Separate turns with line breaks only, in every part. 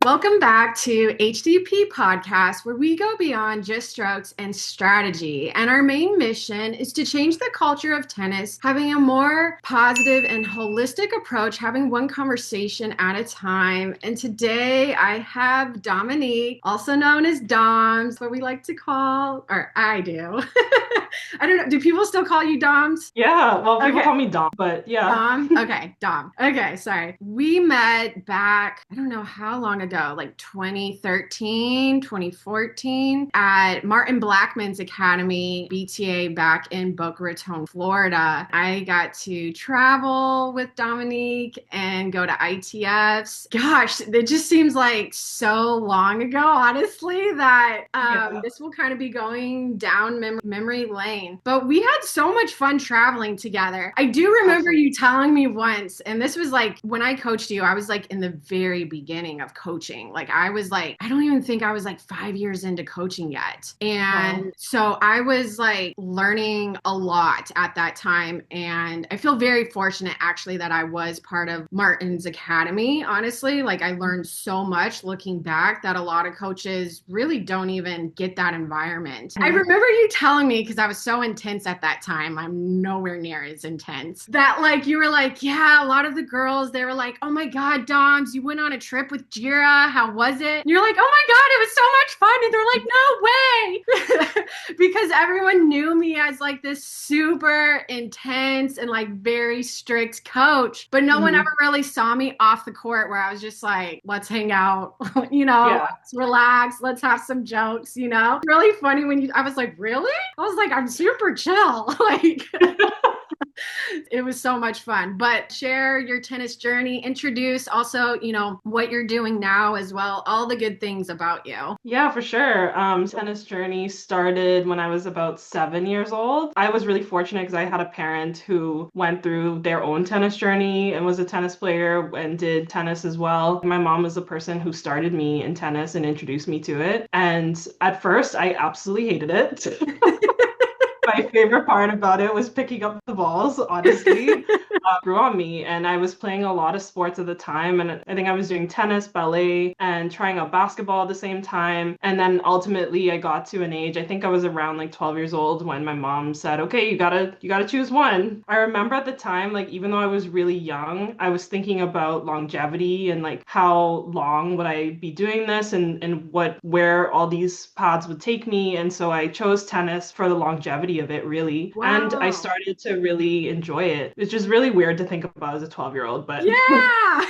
Welcome back to HTP Podcast, where we go beyond just strokes and strategy. And our main mission is to change the culture of tennis, having a more positive and holistic approach, having one conversation at a time. And today I have Dominique, also known as Doms, what we like to call, or I do. I don't know. Do people still call you Doms?
Yeah, well, people call me Dom, but yeah.
Dom? Okay, Dom. Okay, sorry. We met back, I don't know how long ago, like 2013, 2014, at Martin Blackman's Academy, BTA, back in Boca Raton, Florida. I got to travel with Dominique and go to ITFs. Gosh, it just seems like so long ago, honestly, that this will kind of be going down memory lane. But we had so much fun traveling together. I do remember you telling me once, and this was like when I coached you, I was like in the very beginning of coaching. Like I was like, I don't even think I was like 5 years into coaching yet. And so I was like learning a lot at that time. And I feel very fortunate actually that I was part of Martin's Academy. Honestly, like I learned so much looking back that a lot of coaches really don't even get that environment. I remember you telling me, because I was so intense at that time, I'm nowhere near as intense, that like you were like, yeah, a lot of the girls, they were like, oh my God, Doms, you went on a trip with Jira. How was it? And you're like, oh my God, it was so much fun. And they're like, no way. Because everyone knew me as like this super intense and like very strict coach. But no one ever really saw me off the court where I was just like, let's hang out, let's relax, let's have some jokes, Really funny when I was like, really? I was like, I'm super chill. Like, it was so much fun. But share your tennis journey, introduce also, what you're doing now as well, all the good things about you.
Yeah, for sure. Tennis journey started when I was about 7 years old. I was really fortunate because I had a parent who went through their own tennis journey and was a tennis player and did tennis as well. My mom was the person who started me in tennis and introduced me to it. And at first, I absolutely hated it. My favorite part about it was picking up the balls, honestly. Grew on me, and I was playing a lot of sports at the time, and I think I was doing tennis, ballet, and trying out basketball at the same time. And then ultimately I got to an age, I think I was around like 12 years old, when my mom said, okay, you gotta choose one. I remember at the time, like even though I was really young, I was thinking about longevity and like how long would I be doing this, and where all these paths would take me. And so I chose tennis for the longevity of it, really.
Wow.
And I started to really enjoy it. It's just really weird to think about as a 12-year-old, but
yeah.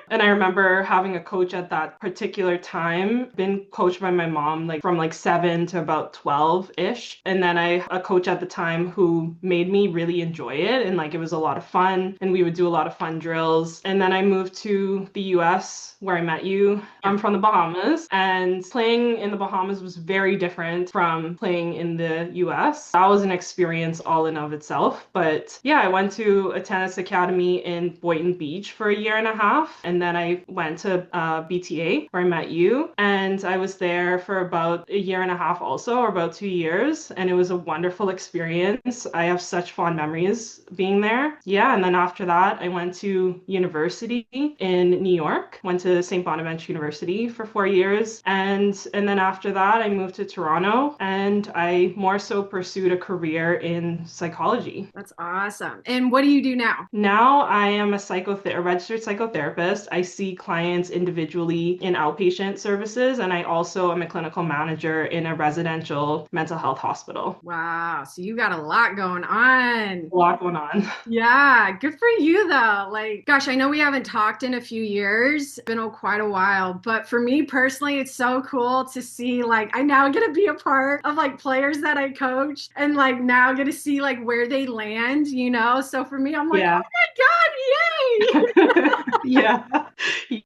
And I remember having a coach at that particular time, been coached by my mom like from like 7 to about 12-ish. And then a coach at the time who made me really enjoy it, and like it was a lot of fun, and we would do a lot of fun drills. And then I moved to the US where I met you. I'm from the Bahamas, and playing in the Bahamas was very different from playing in the US. That was an experience all in of itself. But yeah, I went to a tennis academy in Boynton Beach for a year and a half. And then I went to BTA where I met you. And I was there for about a year and a half also, or about 2 years. And it was a wonderful experience. I have such fond memories being there. Yeah. And then after that, I went to university in New York, went to St. Bonaventure University for 4 years. And then after that, I moved to Toronto, and I more so pursued a career in psychology.
That's awesome. And what do you do now?
Now I am a registered psychotherapist. I see clients individually in outpatient services, and I also am a clinical manager in a residential mental health hospital.
Wow. So you got a lot going on.
A lot going on.
Yeah. Good for you though. Like, gosh, I know we haven't talked in a few years. It's been quite a while, but for me personally, it's so cool to see, like, I now get to be a part of like players that I coach, and like now get to see like where they land, So for me, I'm like, oh my God, yay.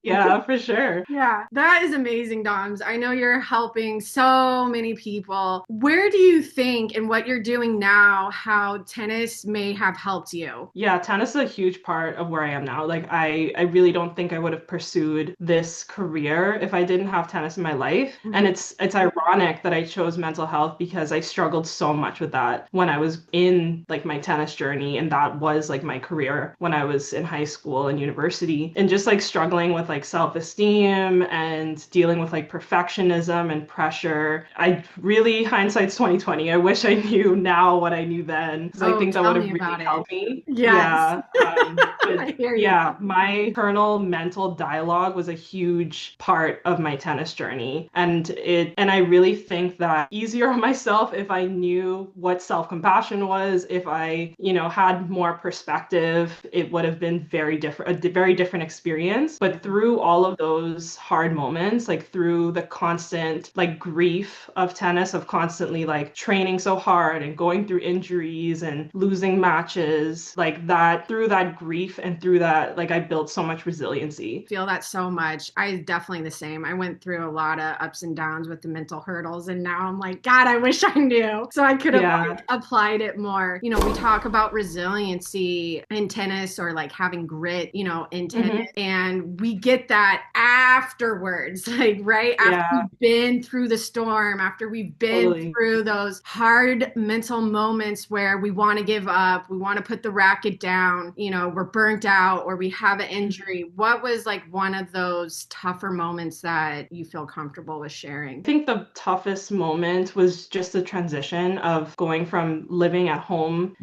Yeah, for sure.
Yeah, that is amazing, Doms. I know you're helping so many people. Where do you think, and what you're doing now, how tennis may have helped you?
Yeah, tennis is a huge part of where I am now. Like, I really don't think I would have pursued this career if I didn't have tennis in my life. Mm-hmm. And it's ironic that I chose mental health, because I struggled so much with that when I was in like my tennis journey, and that was like my career when I was in high school and university. university and just like struggling with like self-esteem and dealing with like perfectionism and pressure. I really, hindsight's 2020. I wish I knew now what I knew then, because I think that
tell
would
me
have really
about it.
helped me.
Yes.
Yeah.
I hear you.
Yeah, my internal mental dialogue was a huge part of my tennis journey. And I really think that easier on myself if I knew what self-compassion was, if I, had more perspective, it would have been a very different experience. But through all of those hard moments, like through the constant like grief of tennis, of constantly like training so hard and going through injuries and losing matches, like that, through that grief and through that, like I built so much resiliency.
Feel that so much. I definitely the same. I went through a lot of ups and downs with the mental hurdles, and now I'm like, God, I wish I knew so I could have like applied it more. We talk about resiliency in tennis, or like having grit, in tennis, and we get that afterwards, like right after we've been through the storm, after we've been through those hard mental moments where we want to give up, we want to put the racket down, we're burnt out, or we have an injury. What was like one of those tougher moments that you feel comfortable with sharing?
I think the toughest moment was just the transition of going from living at home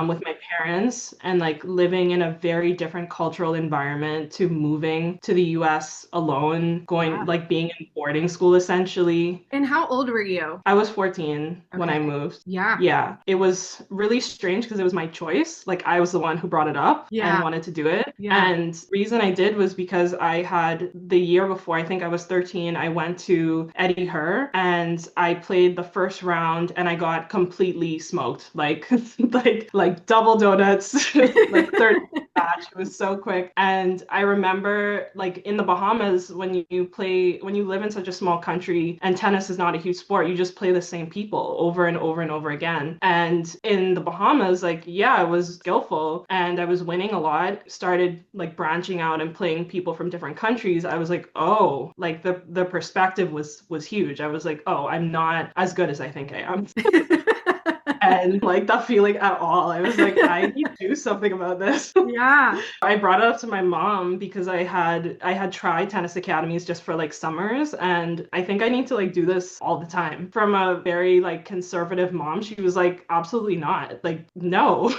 with my parents and like living in a very different cultural environment to moving to the US alone, going like being in boarding school essentially.
And how old were you?
I was 14 when I moved. Yeah. It was really strange because it was my choice. Like I was the one who brought it up and wanted to do it. And the reason I did was because I had the year before, I think I was 13, I went to Eddie Her and I played the first round and I got completely smoked. Like like double donuts, like third match. It was so quick. And I remember like in the Bahamas, when you live in such a small country and tennis is not a huge sport, you just play the same people over and over and over again. And in the Bahamas, like, I was skillful and I was winning a lot, started like branching out and playing people from different countries. I was like, oh, like the perspective was huge. I was like, oh, I'm not as good as I think I am. And like that feeling at all. I was like, I need to do something about this. I brought it up to my mom because I had tried tennis academies just for like summers, and I think I need to like do this all the time. From a very like conservative mom, she was like, absolutely not. Like, no.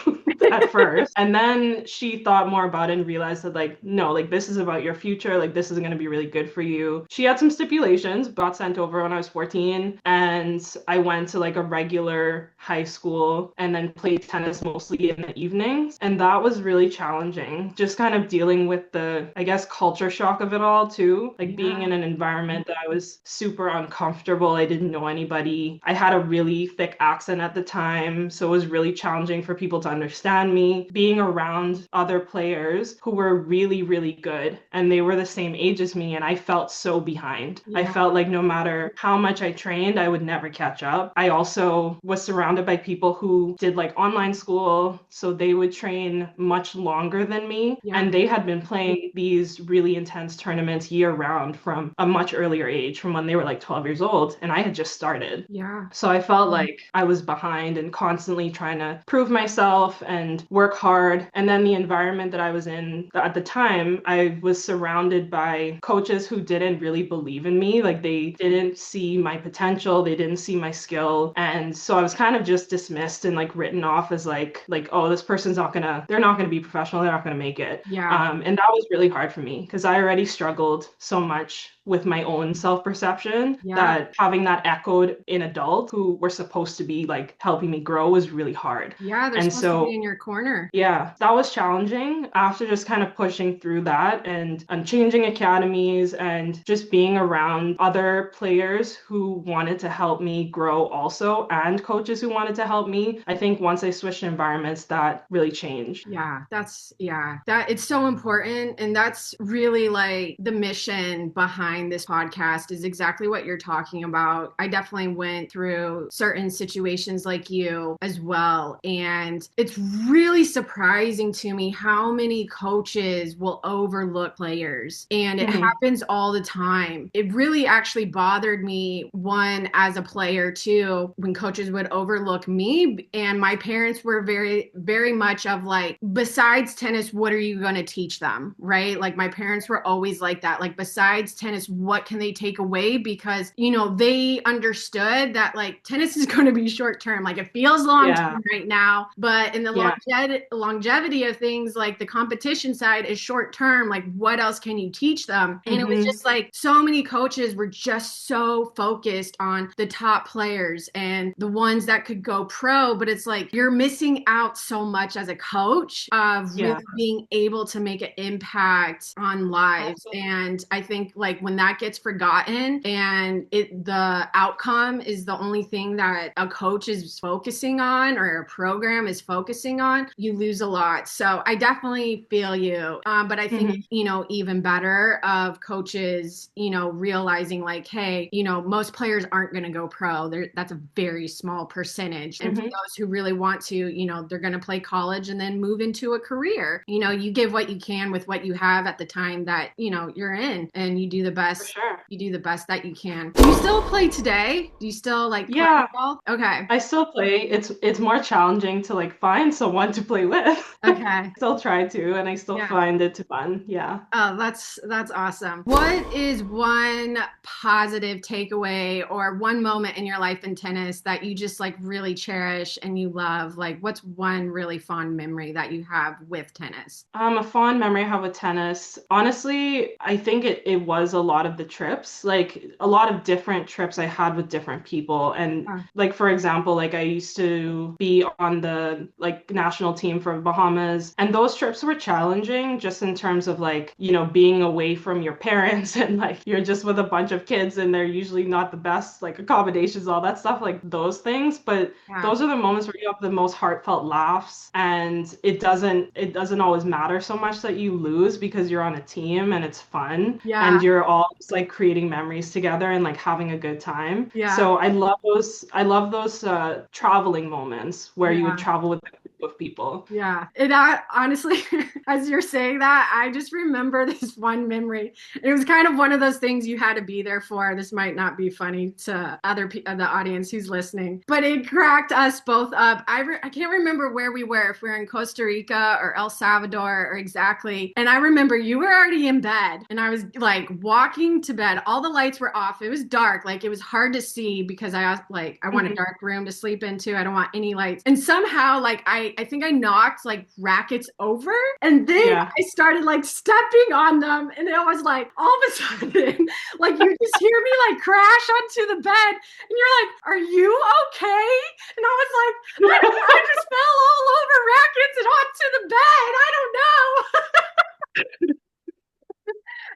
At first. And then she thought more about it and realized that like, no, like this is about your future. Like this is going to be really good for you. She had some stipulations, got sent over when I was 14, and I went to like a regular high school and then played tennis mostly in the evenings. And that was really challenging. Just kind of dealing with the, I guess, culture shock of it all too. Like being in an environment that I was super uncomfortable. I didn't know anybody. I had a really thick accent at the time, so it was really challenging for people to understand me. Being around other players who were really, really good, and they were the same age as me, and I felt so behind. I felt like no matter how much I trained, I would never catch up. I also was surrounded by people who did like online school, so they would train much longer than me, and they had been playing these really intense tournaments year round from a much earlier age, from when they were like 12 years old, and I had just started. So I felt like I was behind and constantly trying to prove myself and work hard. And then the environment that I was in at the time, I was surrounded by coaches who didn't really believe in me. Like they didn't see my potential, they didn't see my skill. And so I was kind of just dismissed and like written off as like, oh, this person's they're not gonna be professional, they're not gonna make it. And that was really hard for me because I already struggled so much with my own self-perception that having that echoed in adults who were supposed to be like helping me grow was really hard.
They're supposed to be in your corner.
That was challenging after just kind of pushing through that and changing academies and just being around other players who wanted to help me grow also, and coaches who wanted to help me. I think once I switched environments, that really changed.
That it's so important. And that's really like the mission behind this podcast, is exactly what you're talking about. I definitely went through certain situations like you as well. And it's really surprising to me how many coaches will overlook players. And it happens all the time. It really actually bothered me, one, as a player too, when coaches would overlook me, and my parents were very, very much of like, besides tennis, what are you going to teach them? Right? Like my parents were always like that. Like besides tennis, what can they take away? Because, you know, they understood that like tennis is going to be short term. Like it feels long term right now, but in the longevity of things, like the competition side is short term. Like what else can you teach them? And it was just like so many coaches were just so focused on the top players and the ones that could go pro, but it's like you're missing out so much as a coach of really being able to make an impact on lives. And I think like when that gets forgotten and the outcome is the only thing that a coach is focusing on or a program is focusing on, you lose a lot. So I definitely feel you. But I think, you know, even better of coaches, you know, realizing like, hey, you know, most players aren't going to go pro. That's a very small percentage. And for those who really want to, you know, they're going to play college and then move into a career. You know, you give what you can with what you have at the time that, you know, you're in, and you do the best. You do the best that you can. Do you still play today? Do you still like play football? Okay.
I still play. It's more challenging to like find someone to play with.
Okay.
Still try to, and I still find it fun. Yeah.
Oh, that's awesome. What is one positive takeaway or one moment in your life in tennis that you just like really cherish and you love? Like what's one really fond memory that you have with tennis?
A fond memory I have with tennis. Honestly, I think it was a lot of the trips, like a lot of different trips I had with different people. And like, for example, like I used to be on the like national team for Bahamas, and those trips were challenging just in terms of like, you know, being away from your parents and like you're just with a bunch of kids and they're usually not the best like accommodations, all that stuff, like those things. But those are the moments where you have the most heartfelt laughs, and it doesn't always matter so much that you lose because you're on a team and it's fun and you're all just like creating memories together and like having a good time. So I love those traveling moments where you would travel with a group of people.
And honestly, as you're saying that, I just remember this one memory. It was kind of one of those things you had to be there for. This might not be funny to the audience who's listening, but it cracked us both up. I can't remember where we were, if we were in Costa Rica or El Salvador or exactly. And I remember you were already in bed and I was like walking to bed. All the lights were off. It was dark. Like it was hard to see because I want a dark room to sleep into. I don't want any lights. And somehow like I think I knocked like rackets over, and then I started like stepping on them, and it was like all of a sudden like you just hear me like crash onto the bed and you're like, are you okay? And I was like, I just fell all over rackets and onto the bed. I don't know.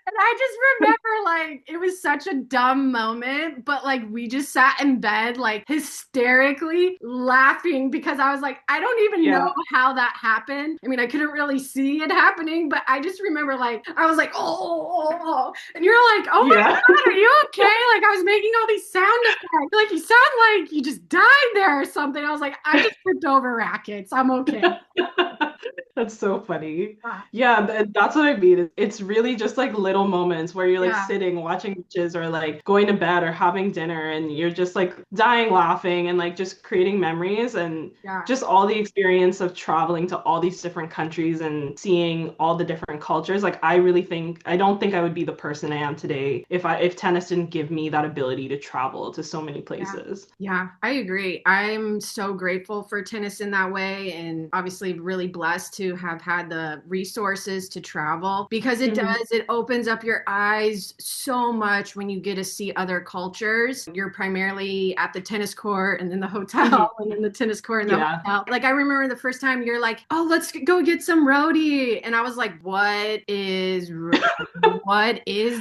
And I just remember like it was such a dumb moment, but like we just sat in bed like hysterically laughing because I was like, I don't even know how that happened. I mean, I couldn't really see it happening, but I just remember like I was like, oh, and you're like, oh my God, are you okay? Like I was making all these sound effects. Like you sound like you just died there or something. I was like, I just tripped over rackets. I'm okay.
That's so funny. Yeah, that's what I mean. It's really just like little moments where you're like sitting watching matches or like going to bed or having dinner and you're just like dying laughing and like just creating memories and just all the experience of traveling to all these different countries and seeing all the different cultures. Like I don't think I would be the person I am today if tennis didn't give me that ability to travel to so many places.
Yeah, I agree. I'm so grateful for tennis in that way, and obviously really blessed to have had the resources to travel, because it opens up your eyes so much when you get to see other cultures. You're primarily at the tennis court and then the hotel and then the tennis court and the hotel. Like I remember the first time you're like, oh, let's go get some roadie. And I was like, what is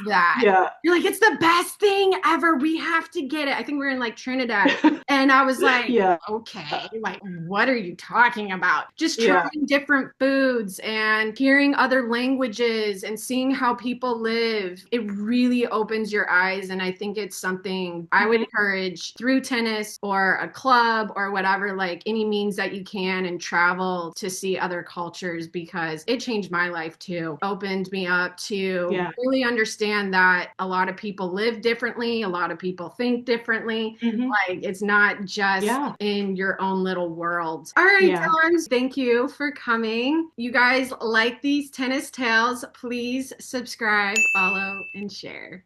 that? You're like, it's the best thing ever. We have to get it. I think we were in like Trinidad. And I was like, okay, like, what are you talking about? Just trying different foods and hearing other languages and seeing how people live, it really opens your eyes. And I think it's something I would encourage through tennis or a club or whatever, like any means that you can, and travel to see other cultures, because it changed my life too. Opened me up to really understand that a lot of people live differently, a lot of people think differently. Like it's not just in your own little world. All right, Dawn, thank you for coming. You guys like these tennis tales, please subscribe, follow, and share.